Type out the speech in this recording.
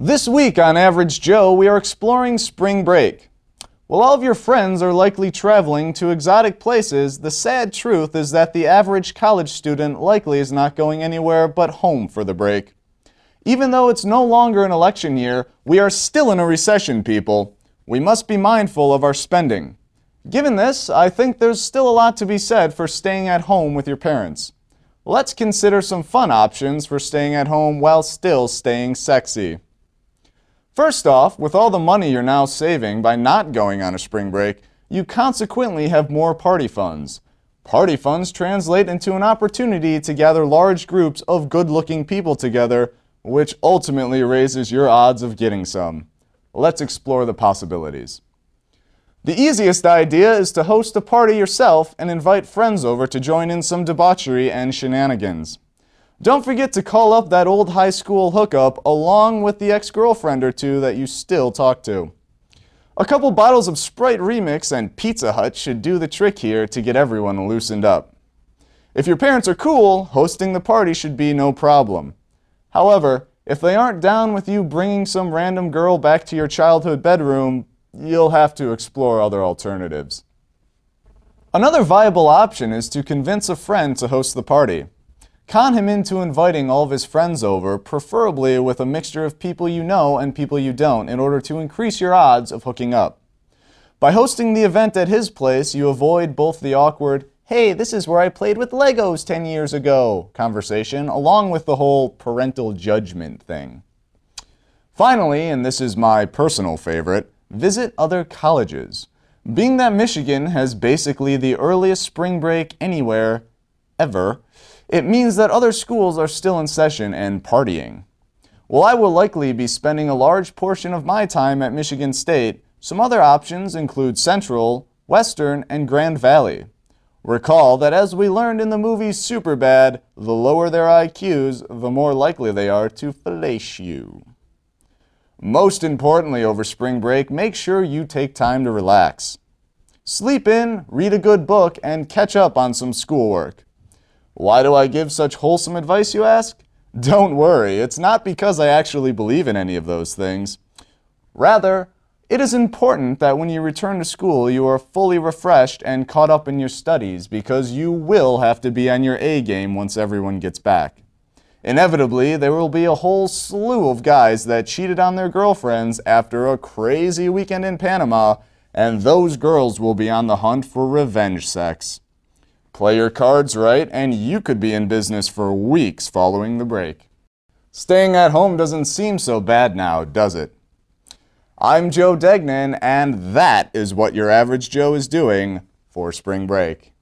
This week on Average Joe, we are exploring spring break. While all of your friends are likely traveling to exotic places, the sad truth is that the average college student likely is not going anywhere but home for the break. Even though it's no longer an election year, we are still in a recession, people. We must be mindful of our spending. Given this, I think there's still a lot to be said for staying at home with your parents. Let's consider some fun options for staying at home while still staying sexy. First off, with all the money you're now saving by not going on a spring break, you consequently have more party funds. Party funds translate into an opportunity to gather large groups of good-looking people together, which ultimately raises your odds of getting some. Let's explore the possibilities. The easiest idea is to host a party yourself and invite friends over to join in some debauchery and shenanigans. Don't forget to call up that old high school hookup along with the ex-girlfriend or two that you still talk to. A couple bottles of Sprite Remix and Pizza Hut should do the trick here to get everyone loosened up. If your parents are cool, hosting the party should be no problem. However, if they aren't down with you bringing some random girl back to your childhood bedroom, you'll have to explore other alternatives. Another viable option is to convince a friend to host the party. Con him into inviting all of his friends over, preferably with a mixture of people you know and people you don't, in order to increase your odds of hooking up. By hosting the event at his place, you avoid both the awkward, "Hey, this is where I played with Legos 10 years ago" conversation, along with the whole parental judgment thing. Finally, and this is my personal favorite, visit other colleges. Being that Michigan has basically the earliest spring break anywhere, ever, it means that other schools are still in session and partying. While I will likely be spending a large portion of my time at Michigan State, some other options include Central, Western, and Grand Valley. Recall that as we learned in the movie Superbad, the lower their IQs, the more likely they are to fellate you. Most importantly over spring break, make sure you take time to relax. Sleep in, read a good book, and catch up on some schoolwork. Why do I give such wholesome advice, you ask? Don't worry, it's not because I actually believe in any of those things. Rather, it is important that when you return to school, you are fully refreshed and caught up in your studies, because you will have to be on your A game once everyone gets back. Inevitably, there will be a whole slew of guys that cheated on their girlfriends after a crazy weekend in Panama, and those girls will be on the hunt for revenge sex. Play your cards right, and you could be in business for weeks following the break. Staying at home doesn't seem so bad now, does it? I'm Joe Degnan, and that is what your average Joe is doing for spring break.